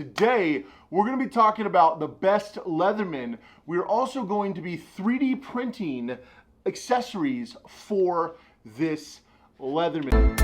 Today, we're going to be talking about the best Leatherman. We're also going to be 3D printing accessories for this Leatherman.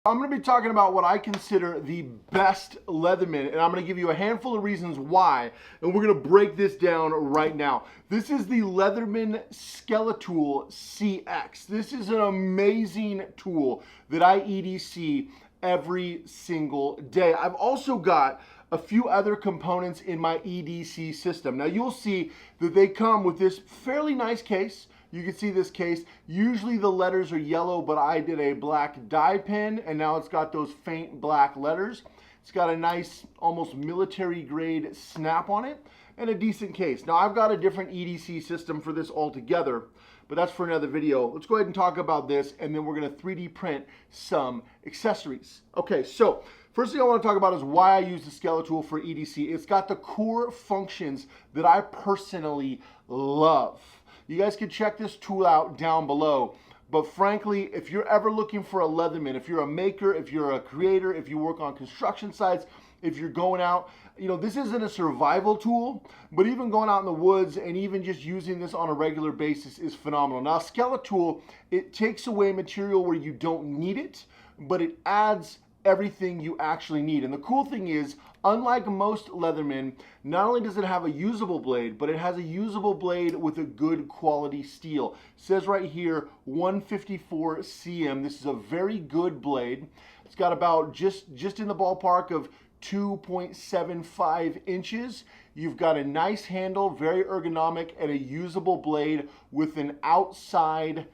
I'm going to be talking about what I consider the best Leatherman, and I'm going to give you a handful of reasons why, and we're going to break this down right now. This is the Leatherman Skeletool CX. This is an amazing tool that I EDC every single day. I've also got a few other components in my EDC system. Now you'll see that they come with this fairly nice case. You can see this case. Usually the letters are yellow, but I did a black dye pen and now it's got those faint black letters. It's got a nice, almost military grade snap on it and a decent case. Now I've got a different EDC system for this altogether, but that's for another video. Let's go ahead and talk about this, and then we're gonna 3D print some accessories. Okay, so first thing I want to talk about is why I use the Skeletool for EDC. It's got the core functions that I personally love. You guys can check this tool out down below. But frankly, if you're ever looking for a Leatherman, if you're a maker, if you're a creator, if you work on construction sites, if you're going out, you know, this isn't a survival tool, but even going out in the woods and even just using this on a regular basis is phenomenal. Now, Skeletool, it takes away material where you don't need it, but it adds everything you actually need. And the cool thing is, unlike most Leatherman, not only does it have a usable blade, but it has a usable blade with a good quality steel. It says right here 154 cm. This is a very good blade. It's got about just in the ballpark of 2.75 inches. You've got a nice handle, very ergonomic, and a usable blade with an outside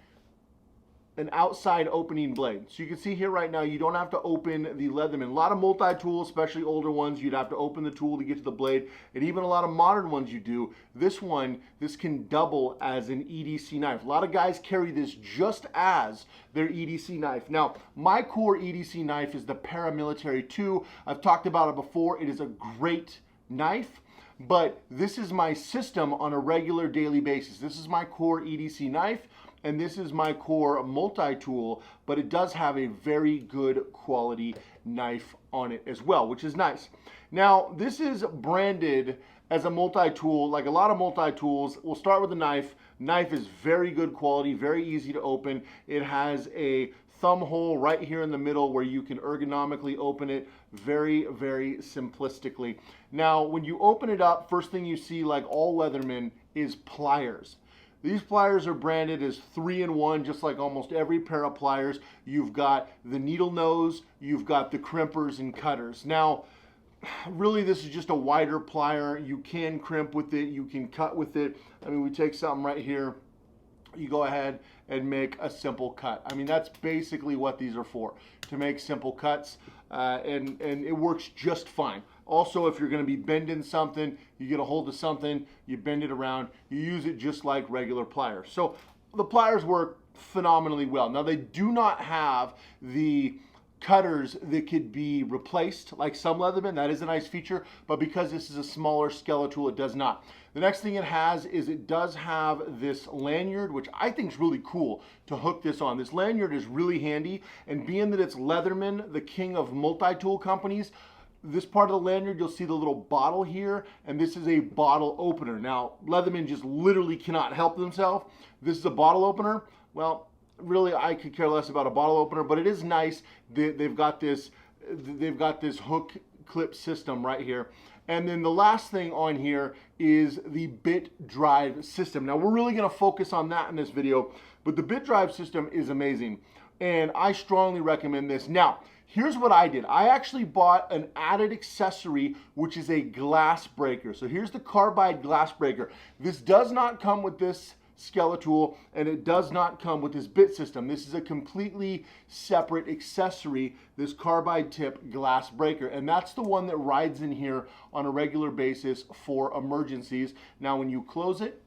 opening blade. So you can see here right now, you don't have to open the Leatherman. A lot of multi-tools, especially older ones, you'd have to open the tool to get to the blade. And even a lot of modern ones you do. This can double as an EDC knife. A lot of guys carry this just as their EDC knife. Now, my core EDC knife is the Paramilitary 2. I've talked about it before. It is a great knife, but this is my system on a regular daily basis. This is my core EDC knife, and this is my core multi-tool, but it does have a very good quality knife on it as well, which is nice. Now, this is branded as a multi-tool. Like a lot of multi-tools, we'll start with the knife. Knife is very good quality, very easy to open. It has a thumb hole right here in the middle where you can ergonomically open it very, very simplistically. Now, when you open it up, first thing you see, like all Leatherman, is pliers. These pliers are branded as 3-in-1, just like almost every pair of pliers. You've got the needle nose, you've got the crimpers and cutters. Now, really this is just a wider plier. You can crimp with it, you can cut with it. I mean, we take something right here, you go ahead and make a simple cut. I mean, that's basically what these are for, to make simple cuts, and it works just fine. Also, if you're going to be bending something, you get a hold of something, you bend it around, you use it just like regular pliers. So the pliers work phenomenally well. Now, they do not have the cutters that could be replaced like some Leatherman. That is a nice feature, but because this is a smaller Skeletool, it does not. The next thing it has is it does have this lanyard, which I think is really cool to hook this on. This lanyard is really handy, and being that it's Leatherman, the king of multi-tool companies, this part of the lanyard, you'll see the little bottle here, and this is a bottle opener. Now, Leatherman just literally cannot help themselves. This is a bottle opener. Well, really, I could care less about a bottle opener, but it is nice. They've got this hook clip system right here. And then the last thing on here is the bit drive system. Now, we're really going to focus on that in this video, but the bit drive system is amazing, and I strongly recommend this. Now, here's what I did. I actually bought an added accessory, which is a glass breaker. So here's the carbide glass breaker. This does not come with this Skeletool, and it does not come with this bit system. This is a completely separate accessory, this carbide tip glass breaker, and that's the one that rides in here on a regular basis for emergencies. Now, when you close it,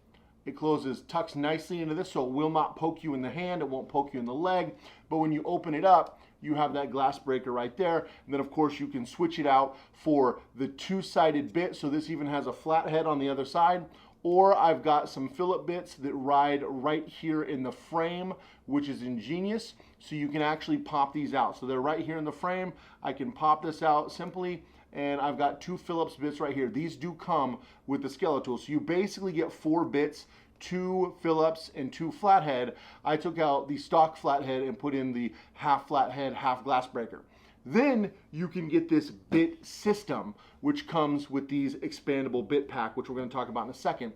it closes, tucks nicely into this, so it will not poke you in the hand, it won't poke you in the leg, but when you open it up, you have that glass breaker right there. And then of course you can switch it out for the two-sided bit, so this even has a flat head on the other side, or I've got some Phillip bits that ride right here in the frame, which is ingenious. So you can actually pop these out. So they're right here in the frame. I can pop this out simply, and I've got 2 Phillips bits right here. These do come with the Skeletool. So you basically get 4 bits, 2 Phillips and 2 flathead. I took out the stock flathead and put in the half flathead, half glass breaker. Then you can get this bit system, which comes with these expandable bit pack, which we're going to talk about in a second.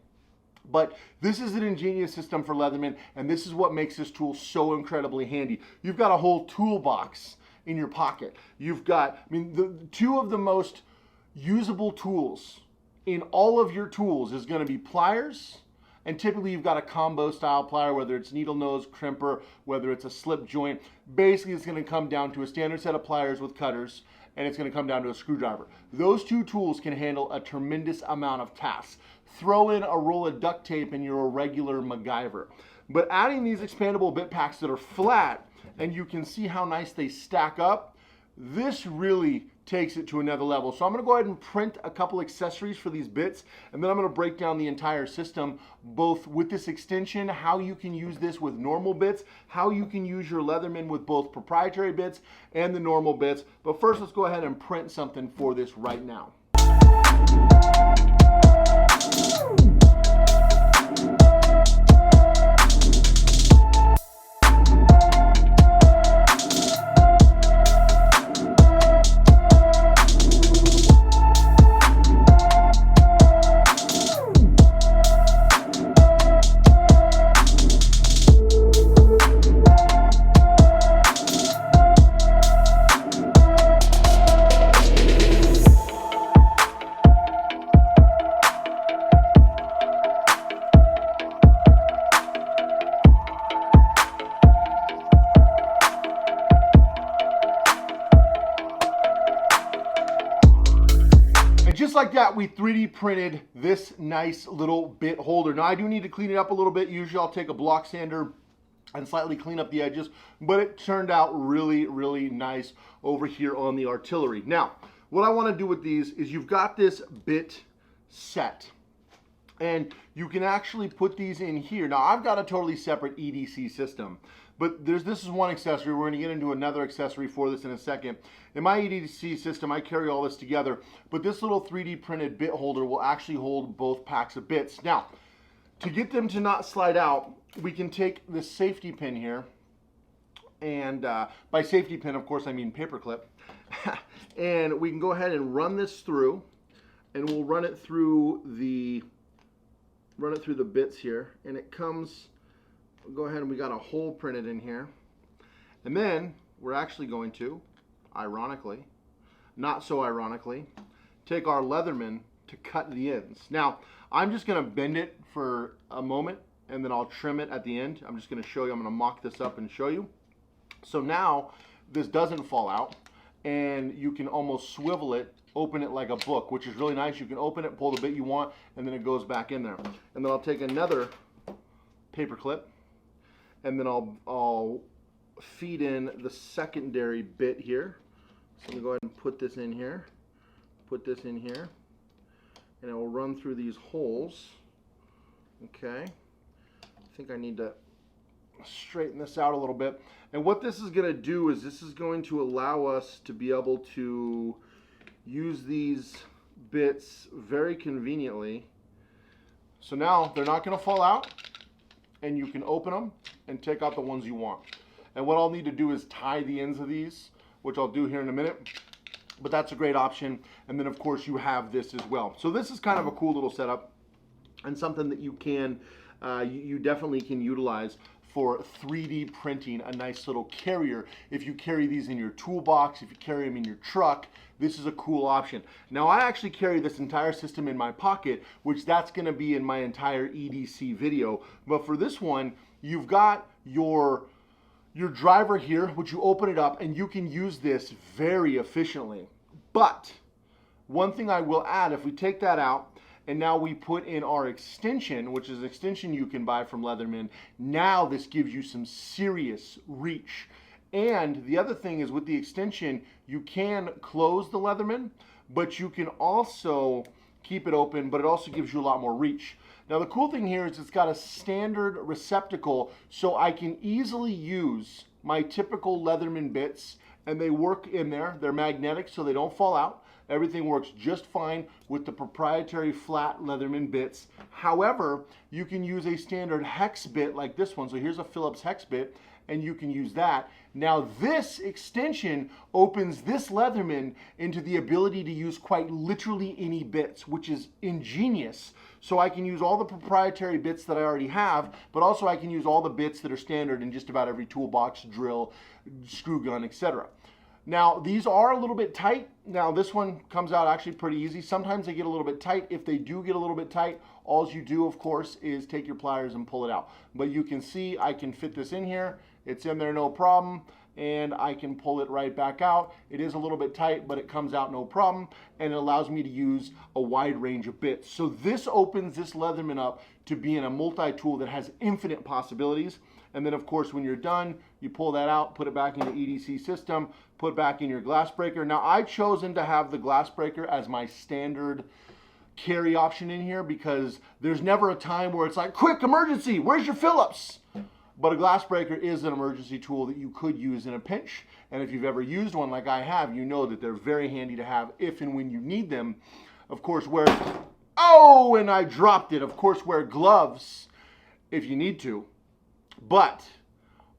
But this is an ingenious system for Leatherman, and this is what makes this tool so incredibly handy. You've got a whole toolbox in your pocket. You've got, I mean, the 2 of the most usable tools in all of your tools is going to be pliers, and typically you've got a combo style plier, whether it's needle nose, crimper, whether it's a slip joint. Basically, it's going to come down to a standard set of pliers with cutters, and it's going to come down to a screwdriver. Those 2 tools can handle a tremendous amount of tasks. Throw in a roll of duct tape and you're a regular MacGyver. But adding these expandable bit packs that are flat, and you can see how nice they stack up, this really takes it to another level. So I'm going to go ahead and print a couple accessories for these bits, and then I'm going to break down the entire system, both with this extension, how you can use this with normal bits, how you can use your Leatherman with both proprietary bits and the normal bits. But first, let's go ahead and print something for this right now. Just like that, we 3D printed this nice little bit holder. Now, I do need to clean it up a little bit. Usually I'll take a block sander and slightly clean up the edges, but it turned out really, really nice over here on the artillery. Now, what I want to do with these is you've got this bit set, and you can actually put these in here. Now, I've got a totally separate EDC system, but this is one accessory. We're going to get into another accessory for this in a second. In my EDC system, I carry all this together, but this little 3D printed bit holder will actually hold both packs of bits. Now, to get them to not slide out, we can take this safety pin here, and by safety pin, of course, I mean paper clip, and we can go ahead and run this through, and we'll run it through the bits here, and it comes. We'll go ahead and we got a hole printed in here, and then we're actually going to, ironically, not so ironically, take our Leatherman to cut the ends. Now, I'm just going to bend it for a moment, and then I'll trim it at the end. I'm just going to show you. I'm going to mock this up and show you. So now this doesn't fall out, and you can almost swivel it, open it like a book, which is really nice. You can open it, pull the bit you want, and then it goes back in there. And then I'll take another paper clip, and then I'll feed in the secondary bit here. So I'm going to go ahead and put this in here, and it will run through these holes. Okay, I think I need to straighten this out a little bit. And what this is going to do is this is going to allow us to be able to use these bits very conveniently. So now they're not going to fall out, and you can open them and take out the ones you want. And what I'll need to do is tie the ends of these, which I'll do here in a minute, but that's a great option. And then of course you have this as well. So this is kind of a cool little setup, and something that you can, you definitely can utilize for 3D printing a nice little carrier. If you carry these in your toolbox, if you carry them in your truck, this is a cool option. Now, I actually carry this entire system in my pocket, which that's gonna be in my entire EDC video. But for this one, you've got your driver here, which you open it up, and you can use this very efficiently. But one thing I will add, if we take that out, and now we put in our extension, which is an extension you can buy from Leatherman, now this gives you some serious reach. And the other thing is, with the extension, you can close the Leatherman, but you can also keep it open, but it also gives you a lot more reach. Now the cool thing here is it's got a standard receptacle, so I can easily use my typical Leatherman bits, and they work in there. They're magnetic, so they don't fall out. Everything works just fine with the proprietary flat Leatherman bits. However, you can use a standard hex bit like this one. So here's a Phillips hex bit, and you can use that. Now this extension opens this Leatherman into the ability to use quite literally any bits, which is ingenious. So I can use all the proprietary bits that I already have, but also I can use all the bits that are standard in just about every toolbox, drill, screw gun, etc. Now, these are a little bit tight. Now, this one comes out actually pretty easy. Sometimes they get a little bit tight. If they do get a little bit tight, all you do, of course, is take your pliers and pull it out. But you can see I can fit this in here. It's in there no problem, and I can pull it right back out. It is a little bit tight, but it comes out no problem, and it allows me to use a wide range of bits. So this opens this Leatherman up to being a multi-tool that has infinite possibilities. And then, of course, when you're done, you pull that out, put it back in the EDC system, put it back in your glass breaker. Now, I've chosen to have the glass breaker as my standard carry option in here because there's never a time where it's like, quick, emergency, where's your Phillips? But a glass breaker is an emergency tool that you could use in a pinch. And if you've ever used one like I have, you know that they're very handy to have if and when you need them. Of course, wear, oh, and I dropped it. Of course, wear gloves if you need to. But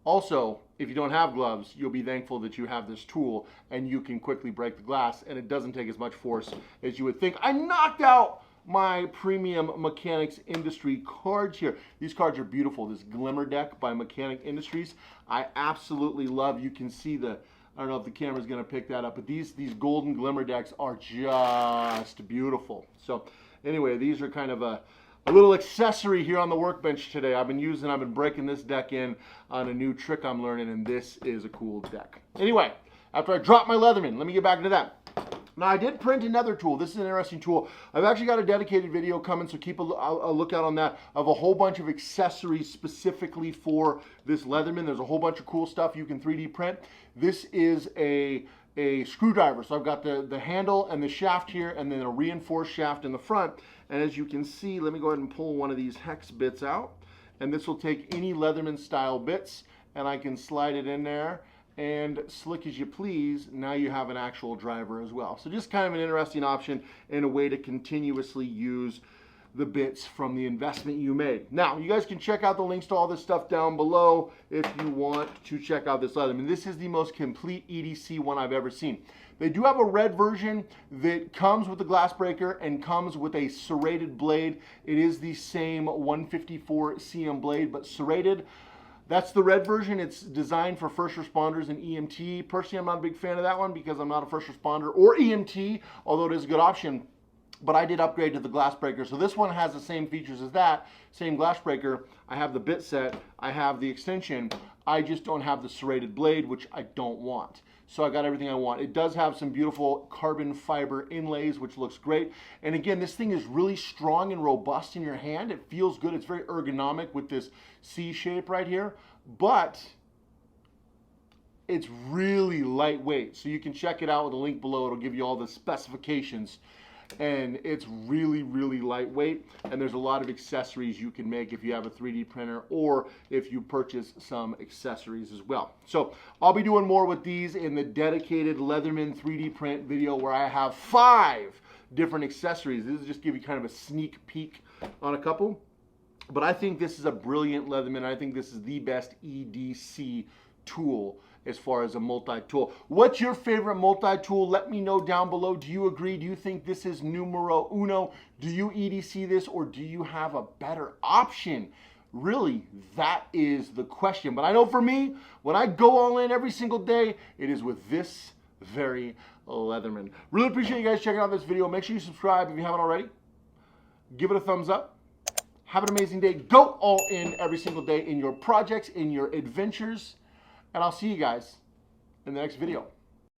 also, if you don't have gloves, you'll be thankful that you have this tool and you can quickly break the glass, and it doesn't take as much force as you would think. I knocked out my premium Mechanics Industry cards here. These cards are beautiful. This Glimmer Deck by Mechanic Industries, I absolutely love. You can see the, I don't know if the camera's gonna pick that up, but these golden Glimmer Decks are just beautiful. So anyway, these are kind of a little accessory here on the workbench today. I've been breaking this deck in on a new trick I'm learning, and this is a cool deck. Anyway, after I drop my Leatherman, let me get back into that. Now, I did print another tool. This is an interesting tool. I've actually got a dedicated video coming, so keep a lookout on that, of a whole bunch of accessories specifically for this Leatherman. There's a whole bunch of cool stuff you can 3D print. This is a screwdriver. So I've got the handle and the shaft here, and then a reinforced shaft in the front. And as you can see, let me go ahead and pull one of these hex bits out. And this will take any Leatherman style bits, and I can slide it in there. And slick as you please, now you have an actual driver as well. So just kind of an interesting option and a way to continuously use the bits from the investment you made. Now, you guys can check out the links to all this stuff down below if you want to check out this Leatherman. This is the most complete EDC one I've ever seen. They do have a red version that comes with the glass breaker and comes with a serrated blade. It is the same 154 cm blade, but serrated. That's the red version. It's designed for first responders and EMT. Personally, I'm not a big fan of that one because I'm not a first responder or EMT, although it is a good option. But I did upgrade to the glass breaker. So this one has the same features as that, same glass breaker. I have the bit set, I have the extension. I just don't have the serrated blade, which I don't want. So I got everything I want. It does have some beautiful carbon fiber inlays, which looks great. And again, this thing is really strong and robust in your hand. It feels good. It's very ergonomic with this C shape right here, but it's really lightweight. So you can check it out with the link below. It'll give you all the specifications. And it's really, really lightweight, and there's a lot of accessories you can make if you have a 3D printer or if you purchase some accessories as well. So I'll be doing more with these in the dedicated Leatherman 3D print video where I have 5 different accessories. This is just give you kind of a sneak peek on a couple. But I think this is a brilliant Leatherman. I think this is the best EDC tool as far as a multi-tool. What's your favorite multi-tool? Let me know down below. Do you agree? Do you think this is numero uno? Do you EDC this, or do you have a better option? Really, that is the question. But I know for me, when I go all in every single day, it is with this very Leatherman. Really appreciate you guys checking out this video. Make sure you subscribe if you haven't already. Give it a thumbs up. Have an amazing day. Go all in every single day in your projects, in your adventures. And I'll see you guys in the next video.